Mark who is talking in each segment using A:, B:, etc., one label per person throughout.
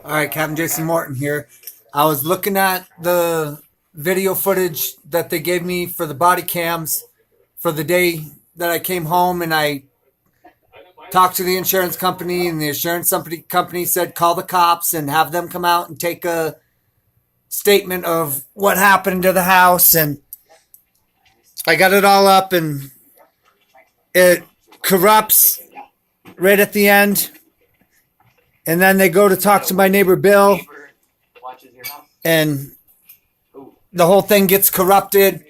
A: All right, Captain Jason Morton here. I was looking at the video footage that they gave me for the body cams for the day that I came home, and I talked to the insurance company, and the insurance company said call the cops and have them come out and take a statement of what happened to the house. And I got it all up, and it corrupts right at the end. And then they go to talk to my neighbor Bill, and the whole thing gets corrupted.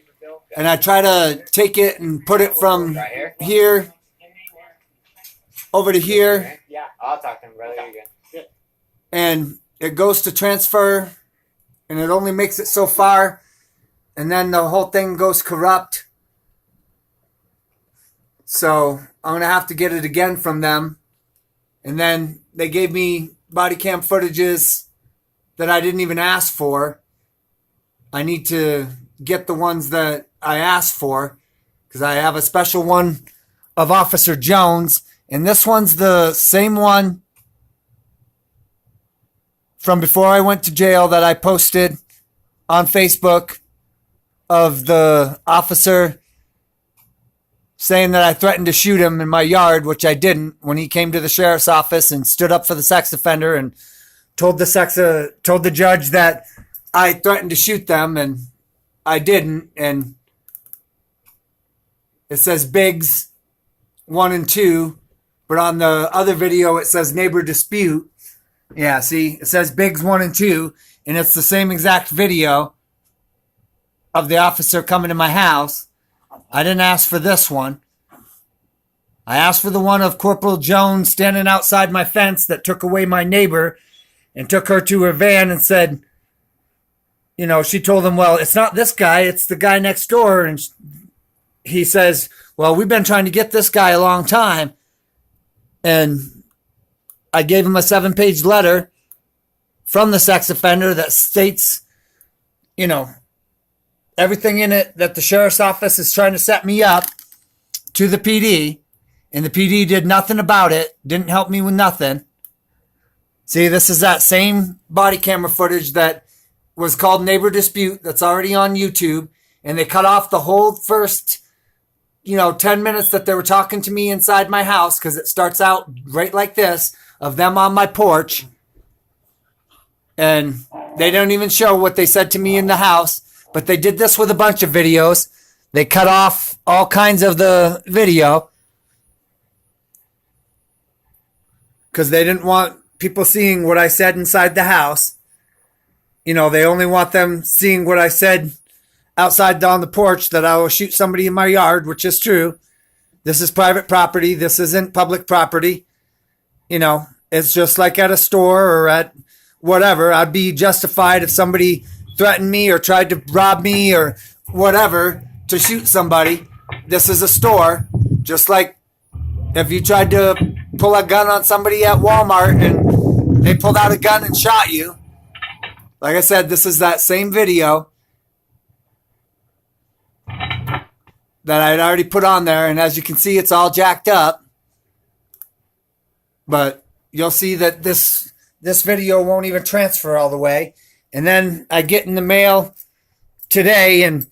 A: And I try to take it and put it from here over to here.
B: Yeah, I'll talk to him, brother. You're good.
A: And it goes to transfer, and it only makes it so far. And then the whole thing goes corrupt. So I'm going to have to get it again from them. And then they gave me body cam footages that I didn't even ask for. I need to get the ones that I asked for, because I have a special one of Officer Jones. And this one's the same one from before I went to jail that I posted on Facebook of the officer saying that I threatened to shoot him in my yard, which I didn't, when he came to the sheriff's office and stood up for the sex offender and told the judge that I threatened to shoot them, and I didn't. And it says Biggs 1 and 2, but on the other video it says neighbor dispute. Yeah, see, it says Biggs 1 and 2, and it's the same exact video of the officer coming to my house. I didn't ask for this one. I asked for the one of Corporal Jones standing outside my fence that took away my neighbor and took her to her van and said, you know, she told him, well, it's not this guy, it's the guy next door. And he says, well, we've been trying to get this guy a long time. And I gave him a 7-page letter from the sex offender that states, you know, everything in it that the sheriff's office is trying to set me up to the PD, and the PD did nothing about it, didn't help me with nothing. See, this is that same body camera footage that was called Neighbor Dispute that's already on YouTube, and they cut off the whole first, 10 minutes that they were talking to me inside my house, because it starts out right like this, of them on my porch, and they don't even show what they said to me in the house. But they did this with a bunch of videos. They cut off all kinds of the video because they didn't want people seeing what I said inside the house. They only want them seeing what I said outside on the porch, that I will shoot somebody in my yard, which is true. This is private property. This isn't public property. It's just like at a store or at whatever. I'd be justified if somebody threatened me or tried to rob me or whatever to shoot somebody. This is a store. Just like if you tried to pull a gun on somebody at Walmart and they pulled out a gun and shot you. Like I said, this is that same video that I'd already put on there. And as you can see, it's all jacked up. But you'll see that this video won't even transfer all the way. And then I get in the mail today, and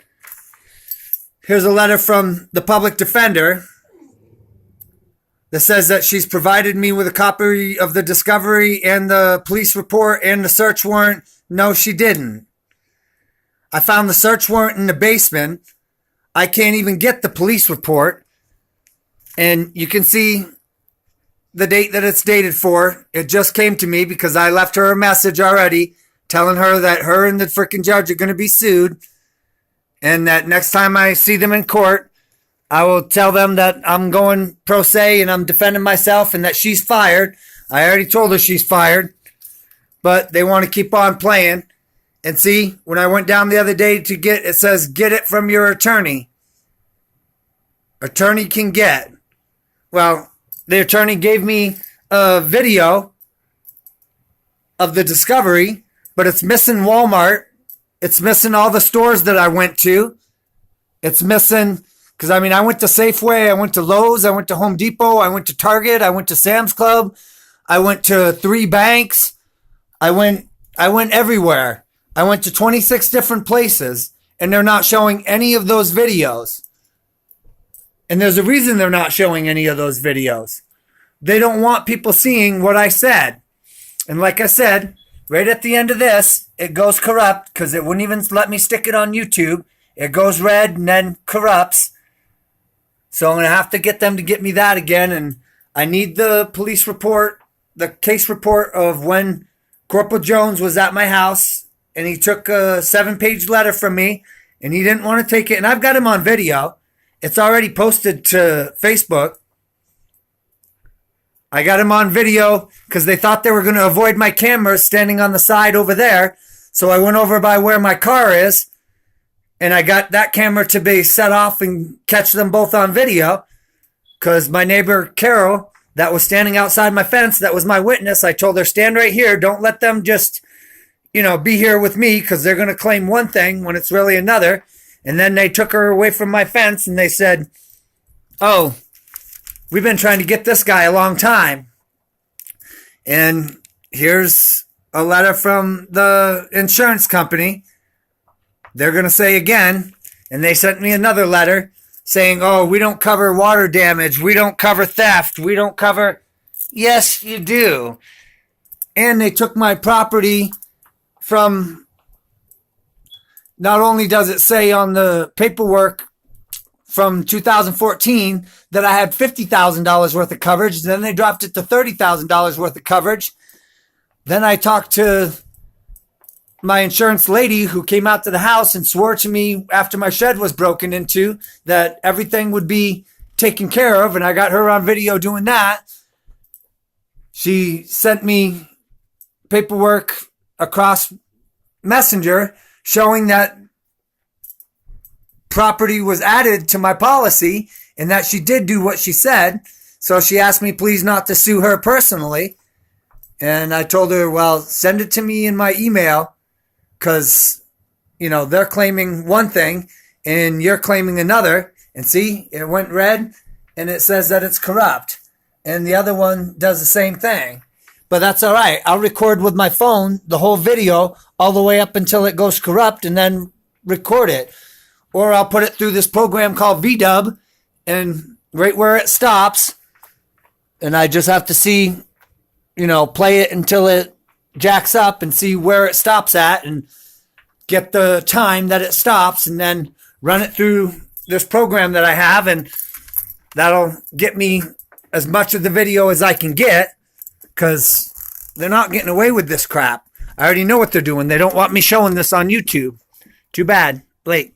A: here's a letter from the public defender that says that she's provided me with a copy of the discovery and the police report and the search warrant. No, she didn't. I found the search warrant in the basement. I can't even get the police report. And you can see the date that it's dated for. It just came to me because I left her a message already telling her that her and the freaking judge are going to be sued, and that next time I see them in court, I will tell them that I'm going pro se and I'm defending myself and that she's fired. I already told her she's fired, but they want to keep on playing. And see, when I went down the other day to get, it says, get it from your attorney. Attorney can get. Well, the attorney gave me a video of the discovery, but it's missing Walmart. It's missing all the stores that I went to. It's missing, because I went to Safeway, I went to Lowe's, I went to Home Depot, I went to Target, I went to Sam's Club, I went to 3 banks, I went everywhere. I went to 26 different places, and they're not showing any of those videos. And there's a reason they're not showing any of those videos. They don't want people seeing what I said. And like I said, right at the end of this, it goes corrupt because it wouldn't even let me stick it on YouTube. It goes red and then corrupts. So I'm going to have to get them to get me that again. And I need the police report, the case report of when Corporal Jones was at my house and he took a 7-page letter from me and he didn't want to take it. And I've got him on video. It's already posted to Facebook. I got him on video because they thought they were going to avoid my camera standing on the side over there. So I went over by where my car is and I got that camera to be set off and catch them both on video because my neighbor Carol that was standing outside my fence, that was my witness. I told her, stand right here. Don't let them just, be here with me because they're going to claim one thing when it's really another. And then they took her away from my fence and they said, oh, we've been trying to get this guy a long time. And here's a letter from the insurance company. They're going to say again, and they sent me another letter saying, oh, we don't cover water damage. We don't cover theft. We don't cover. Yes, you do. And they took my property from, not only does it say on the paperwork from 2014 that I had $50,000 worth of coverage. Then they dropped it to $30,000 worth of coverage. Then I talked to my insurance lady who came out to the house and swore to me after my shed was broken into that everything would be taken care of. And I got her on video doing that. She sent me paperwork across Messenger showing that property was added to my policy and that she did do what she said. So she asked me please not to sue her personally. And I told her, well, send it to me in my email because, they're claiming one thing and you're claiming another. And see, it went red and it says that it's corrupt. And the other one does the same thing. But that's all right. I'll record with my phone the whole video all the way up until it goes corrupt and then record it. Or I'll put it through this program called VDub and right where it stops. And I just have to see, play it until it jacks up and see where it stops at and get the time that it stops and then run it through this program that I have. And that'll get me as much of the video as I can get because they're not getting away with this crap. I already know what they're doing. They don't want me showing this on YouTube. Too bad. Late.